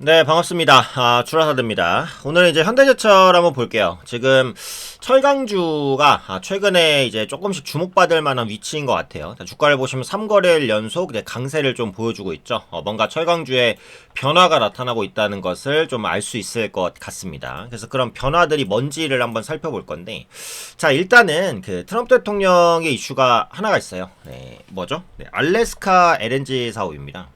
네, 반갑습니다. 주라사드입니다. 오늘은 이제 현대제철 한번 볼게요. 지금 철강주가 최근에 이제 조금씩 주목받을 만한 위치인 것 같아요. 주가를 보시면 3거래일 연속 이제 강세를 좀 보여주고 있죠. 뭔가 철강주에 변화가 나타나고 있다는 것을 좀 알 수 있을 것 같습니다. 그래서 그런 변화들이 뭔지를 한번 살펴볼 건데, 자, 일단은 그 트럼프 대통령의 이슈가 하나가 있어요. 네, 뭐죠? 네, 알래스카 LNG 사업입니다.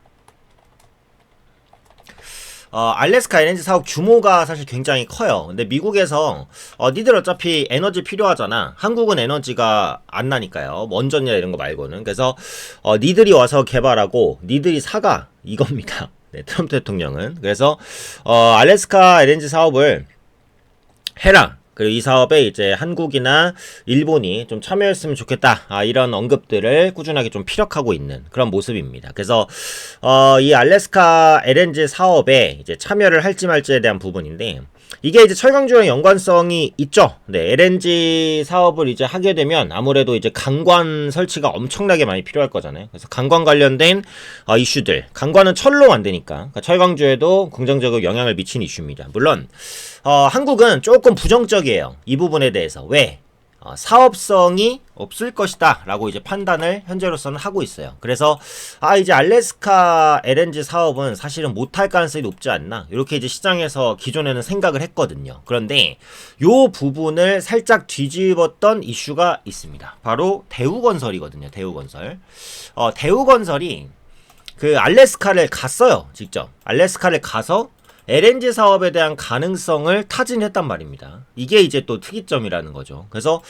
알래스카 LNG 사업 규모가 사실 굉장히 커요. 근데 미국에서 니들 어차피 에너지 필요하잖아. 한국은 에너지가 안 나니까요. 뭐 원전이나 이런 거 말고는. 그래서 니들이 와서 개발하고 니들이 사가 이겁니다. 네, 트럼프 대통령은. 그래서 알래스카 LNG 사업을 해라. 그리고 이 사업에 이제 한국이나 일본이 좀 참여했으면 좋겠다. 이런 언급들을 꾸준하게 좀 피력하고 있는 그런 모습입니다. 그래서 이 알래스카 LNG 사업에 이제 참여를 할지 말지에 대한 부분인데, 이게 이제 철강주랑 연관성이 있죠. 네, LNG 사업을 이제 하게 되면 아무래도 이제 강관 설치가 엄청나게 많이 필요할 거잖아요. 그래서 강관 관련된 이슈들, 강관은 철로 만드니까 그러니까 철강주에도 긍정적으로 영향을 미치는 이슈입니다. 물론 한국은 조금 부정적이에요. 이 부분에 대해서. 왜? 사업성이 없을 것이다 라고 이제 판단을 현재로서는 하고 있어요. 그래서 이제 알래스카 LNG 사업은 사실은 못할 가능성이 높지 않나, 이렇게 이제 시장에서 기존에는 생각을 했거든요. 그런데 요 부분을 살짝 뒤집었던 이슈가 있습니다. 바로 대우건설이거든요. 대우건설. 대우건설이 그 알래스카를 갔어요. 직접 알래스카를 가서 LNG 사업에 대한 가능성을 타진했단 말입니다. 이게 이제 또 특이점이라는 거죠. 그래서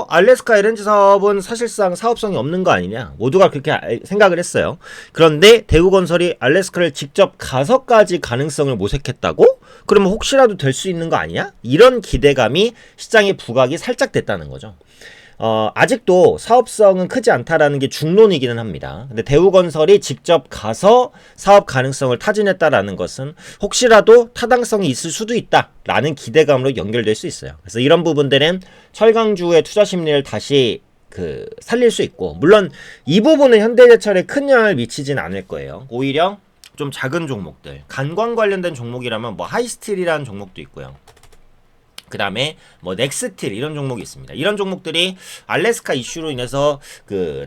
알래스카 LNG 사업은 사실상 사업성이 없는 거 아니냐, 모두가 그렇게 생각을 했어요. 그런데 대우건설이 알래스카를 직접 가서까지 가능성을 모색했다고? 그러면 혹시라도 될 수 있는 거 아니야? 이런 기대감이 시장에 부각이 살짝 됐다는 거죠. 아직도 사업성은 크지 않다라는 게 중론이기는 합니다. 근데 대우건설이 직접 가서 사업 가능성을 타진했다라는 것은 혹시라도 타당성이 있을 수도 있다라는 기대감으로 연결될 수 있어요. 그래서 이런 부분들은 철강주의 투자 심리를 다시 살릴 수 있고, 물론 이 부분은 현대제철에 큰 영향을 미치진 않을 거예요. 오히려 좀 작은 종목들, 관광 관련된 종목이라면 뭐 하이스틸이라는 종목도 있고요. 그 다음에 뭐 넥스틸 이런 종목이 있습니다. 이런 종목들이 알래스카 이슈로 인해서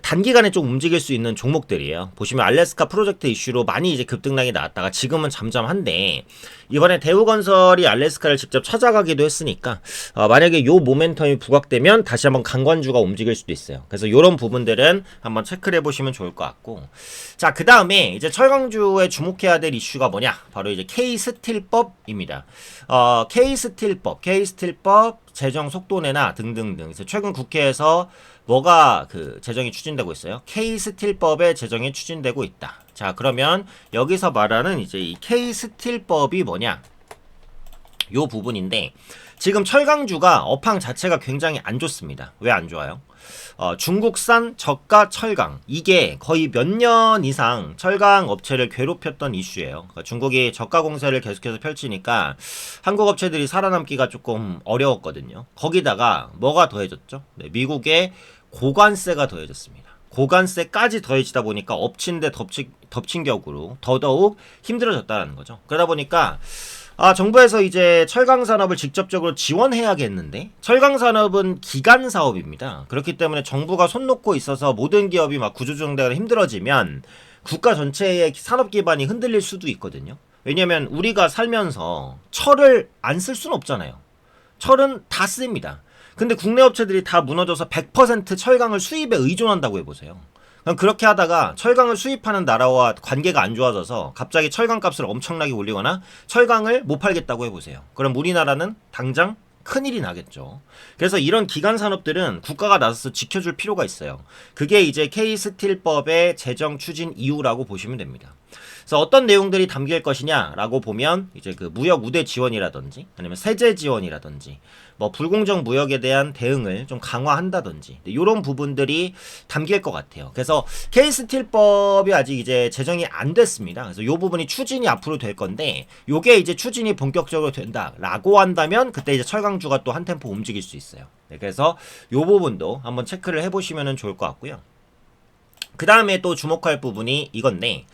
단기간에 좀 움직일 수 있는 종목들이에요. 보시면 알래스카 프로젝트 이슈로 많이 이제 급등락이 나왔다가 지금은 잠잠한데, 이번에 대우건설이 알래스카를 직접 찾아가기도 했으니까 만약에 요 모멘텀이 부각되면 다시 한번 강관주가 움직일 수도 있어요. 그래서 요런 부분들은 한번 체크를 해보시면 좋을 것 같고, 자, 그 다음에 이제 철강주에 주목해야 될 이슈가 뭐냐, 바로 이제 K스틸법입니다. K스틸법, 재정 속도내나 등등등. 그래서 최근 국회에서 뭐가 재정이 추진되고 있어요? K스틸법의 재정이 추진되고 있다. 자, 그러면 여기서 말하는 이제 이 K스틸법이 뭐냐? 요 부분인데, 지금 철강주가 업황 자체가 굉장히 안 좋습니다. 왜 안 좋아요? 중국산 저가 철강, 이게 거의 몇 년 이상 철강 업체를 괴롭혔던 이슈예요. 그러니까 중국이 저가 공세를 계속해서 펼치니까 한국 업체들이 살아남기가 조금 어려웠거든요. 거기다가 뭐가 더해졌죠? 네, 미국의 고관세가 더해졌습니다. 고관세까지 더해지다 보니까 엎친 데 덮친 격으로 더더욱 힘들어졌다는 거죠. 그러다 보니까 정부에서 이제 철강산업을 직접적으로 지원해야겠는데, 철강산업은 기간 사업입니다. 그렇기 때문에 정부가 손 놓고 있어서 모든 기업이 막 구조조정되거나 힘들어지면 국가 전체의 산업 기반이 흔들릴 수도 있거든요. 왜냐면 우리가 살면서 철을 안 쓸 수는 없잖아요. 철은 다 씁니다. 근데 국내 업체들이 다 무너져서 100% 철강을 수입에 의존한다고 해보세요. 그렇게 하다가 철강을 수입하는 나라와 관계가 안 좋아져서 갑자기 철강 값을 엄청나게 올리거나 철강을 못 팔겠다고 해보세요. 그럼 우리나라는 당장 큰일이 나겠죠. 그래서 이런 기간 산업들은 국가가 나서서 지켜줄 필요가 있어요. 그게 이제 K스틸법의 재정 추진 이유라고 보시면 됩니다. 그래서 어떤 내용들이 담길 것이냐라고 보면 이제 무역 우대 지원이라든지 아니면 세제 지원이라든지 뭐 불공정 무역에 대한 대응을 좀 강화한다든지 이런 부분들이 담길 것 같아요. 그래서 K스틸법이 아직 이제 제정이 안 됐습니다. 그래서 이 부분이 추진이 앞으로 될 건데, 요게 이제 추진이 본격적으로 된다라고 한다면 그때 이제 철강주가 또 한 템포 움직일 수 있어요. 네, 그래서 요 부분도 한번 체크를 해보시면 좋을 것 같고요. 그 다음에 또 주목할 부분이 이건데,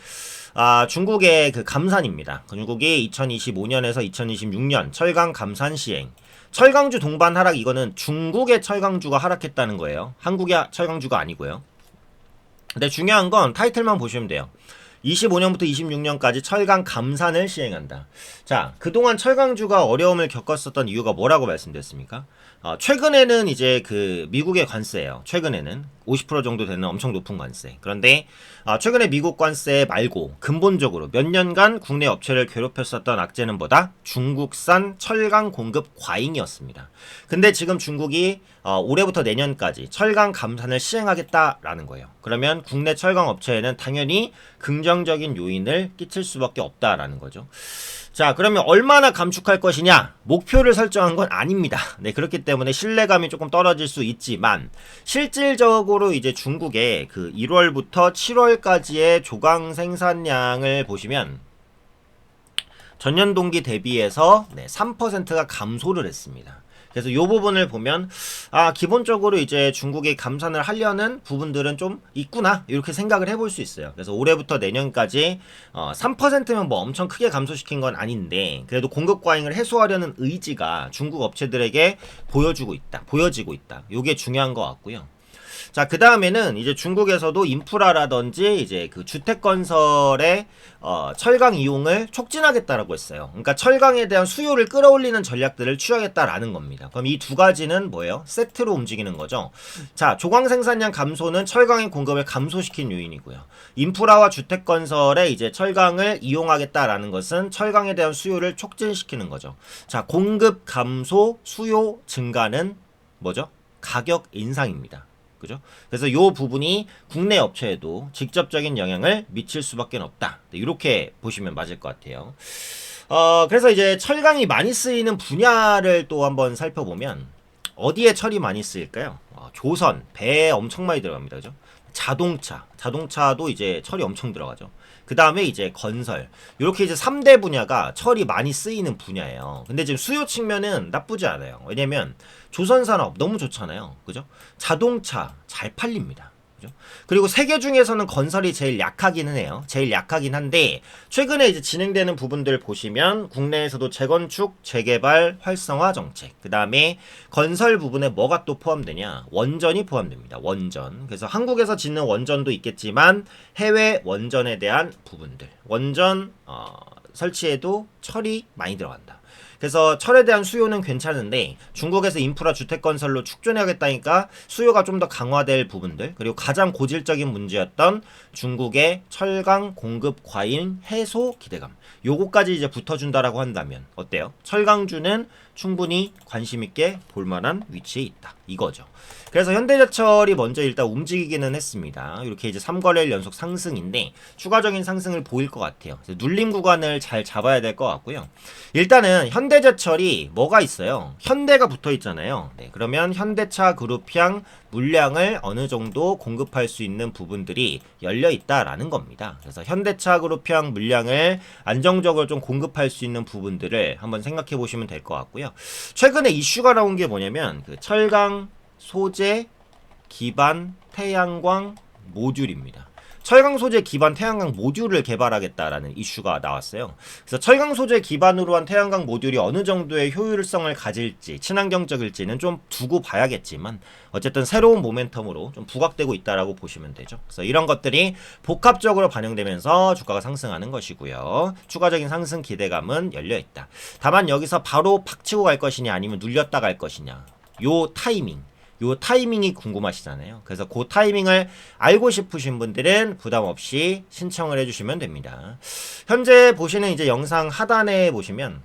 중국의 그 감산입니다. 중국이 2025년에서 2026년 철강 감산 시행. 철강주 동반 하락, 이거는 중국의 철강주가 하락했다는 거예요. 한국의 철강주가 아니고요. 근데 중요한 건 타이틀만 보시면 돼요. 25년부터 26년까지 철강 감산을 시행한다. 자, 그동안 철강주가 어려움을 겪었었던 이유가 뭐라고 말씀드렸습니까? 최근에는 이제 그 미국의 관세예요. 최근에는 50% 정도 되는 엄청 높은 관세. 그런데 최근에 미국 관세 말고 근본적으로 몇 년간 국내 업체를 괴롭혔었던 악재는 뭐다? 중국산 철강 공급 과잉이었습니다. 근데 지금 중국이 올해부터 내년까지 철강 감산을 시행하겠다라는 거예요. 그러면 국내 철강 업체에는 당연히 긍정적인 요인을 끼칠 수밖에 없다라는 거죠. 자, 그러면 얼마나 감축할 것이냐? 목표를 설정한 건 아닙니다. 네, 그렇기 때문에 신뢰감이 조금 떨어질 수 있지만 실질적으로 이제 중국의 그 1월부터 7월까지의 조강 생산량을 보시면 전년 동기 대비해서 3%가 감소를 했습니다. 그래서 이 부분을 보면 기본적으로 이제 중국이 감산을 하려는 부분들은 좀 있구나 이렇게 생각을 해볼 수 있어요. 그래서 올해부터 내년까지 3%면 뭐 엄청 크게 감소시킨 건 아닌데 그래도 공급 과잉을 해소하려는 의지가 중국 업체들에게 보여지고 있다. 이게 중요한 것 같고요. 자, 그 다음에는 이제 중국에서도 인프라라든지 이제 그 주택 건설의 철강 이용을 촉진하겠다라고 했어요. 그러니까 철강에 대한 수요를 끌어올리는 전략들을 취하겠다라는 겁니다. 그럼 이 두 가지는 뭐예요? 세트로 움직이는 거죠. 자, 조광 생산량 감소는 철강의 공급을 감소시킨 요인이고요. 인프라와 주택 건설에 이제 철강을 이용하겠다라는 것은 철강에 대한 수요를 촉진시키는 거죠. 자, 공급 감소, 수요 증가는 뭐죠? 가격 인상입니다. 그죠? 그래서 이 부분이 국내 업체에도 직접적인 영향을 미칠 수밖에 없다. 이렇게 보시면 맞을 것 같아요. 그래서 이제 철강이 많이 쓰이는 분야를 또 한번 살펴보면 어디에 철이 많이 쓰일까요? 조선, 배에 엄청 많이 들어갑니다. 그죠? 자동차도 이제 철이 엄청 들어가죠. 그 다음에 이제 건설. 이렇게 이제 3대 분야가 철이 많이 쓰이는 분야예요. 근데 지금 수요 측면은 나쁘지 않아요. 왜냐면 조선산업 너무 좋잖아요. 그죠? 자동차 잘 팔립니다. 그죠? 그리고 세계 중에서는 건설이 제일 약하기는 해요. 제일 약하긴 한데 최근에 이제 진행되는 부분들 보시면 국내에서도 재건축, 재개발, 활성화 정책. 그 다음에 건설 부분에 뭐가 또 포함되냐? 원전이 포함됩니다. 원전. 그래서 한국에서 짓는 원전도 있겠지만 해외 원전에 대한 부분들. 원전 설치에도 철이 많이 들어간다. 그래서 철에 대한 수요는 괜찮은데 중국에서 인프라 주택 건설로 축전해야겠다니까 수요가 좀 더 강화될 부분들, 그리고 가장 고질적인 문제였던 중국의 철강 공급 과잉 해소 기대감, 요거까지 이제 붙어준다라고 한다면 어때요? 철강주는 충분히 관심 있게 볼만한 위치에 있다 이거죠. 그래서 현대제철이 먼저 일단 움직이기는 했습니다. 이렇게 이제 3거래일 연속 상승인데 추가적인 상승을 보일 것 같아요. 눌림 구간을 잘 잡아야 될 것 같고요. 일단은 현대제철이 뭐가 있어요? 현대가 붙어 있잖아요. 네, 그러면 현대차 그룹향 물량을 어느 정도 공급할 수 있는 부분들이 열려 있다라는 겁니다. 그래서 현대차 그룹향 물량을 안정적으로 좀 공급할 수 있는 부분들을 한번 생각해 보시면 될 것 같고요. 최근에 이슈가 나온 게 뭐냐면 그 철강 소재 기반 태양광 모듈입니다. 철강 소재 기반 태양광 모듈을 개발하겠다라는 이슈가 나왔어요. 그래서 철강 소재 기반으로 한 태양광 모듈이 어느 정도의 효율성을 가질지 친환경적일지는 좀 두고 봐야겠지만 어쨌든 새로운 모멘텀으로 좀 부각되고 있다라고 보시면 되죠. 그래서 이런 것들이 복합적으로 반영되면서 주가가 상승하는 것이고요. 추가적인 상승 기대감은 열려 있다. 다만 여기서 바로 팍 치고 갈 것이냐 아니면 눌렸다 갈 것이냐, 요 타이밍이 궁금하시잖아요. 그래서 그 타이밍을 알고 싶으신 분들은 부담 없이 신청을 해주시면 됩니다. 현재 보시는 이제 영상 하단에 보시면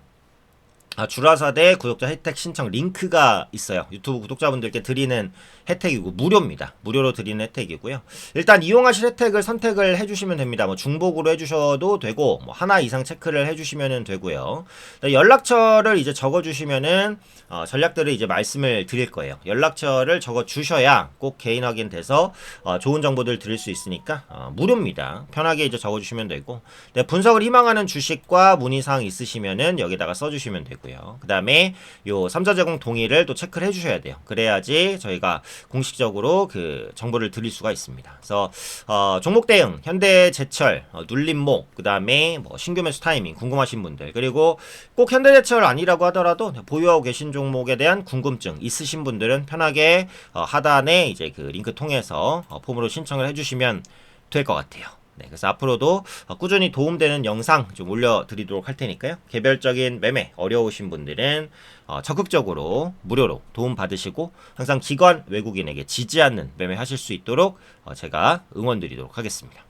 주라사대 구독자 혜택 신청 링크가 있어요. 유튜브 구독자분들께 드리는 혜택이고 무료입니다. 무료로 드리는 혜택이고요. 일단 이용하실 혜택을 선택을 해주시면 됩니다. 뭐 중복으로 해주셔도 되고 뭐 하나 이상 체크를 해주시면 되고요. 연락처를 이제 적어주시면은 전략들을 이제 말씀을 드릴 거예요. 연락처를 적어주셔야 꼭 개인 확인돼서 좋은 정보들 드릴 수 있으니까 무료입니다. 편하게 이제 적어주시면 되고 분석을 희망하는 주식과 문의사항 있으시면은 여기다가 써주시면 되고요. 되고요. 그 다음에 요 삼자 제공 동의를 또 체크를 해주셔야 돼요. 그래야지 저희가 공식적으로 그 정보를 드릴 수가 있습니다. 그래서 종목 대응, 현대제철, 눌림목, 그 다음에 뭐 신규 매수 타이밍 궁금하신 분들, 그리고 꼭 현대제철 아니라고 하더라도 보유하고 계신 종목에 대한 궁금증 있으신 분들은 편하게 하단에 이제 그 링크 통해서 폼으로 신청을 해주시면 될 것 같아요. 네, 그래서 앞으로도 꾸준히 도움되는 영상 좀 올려드리도록 할 테니까요. 개별적인 매매 어려우신 분들은 적극적으로 무료로 도움 받으시고 항상 기관 외국인에게 지지 않는 매매 하실 수 있도록 제가 응원 드리도록 하겠습니다.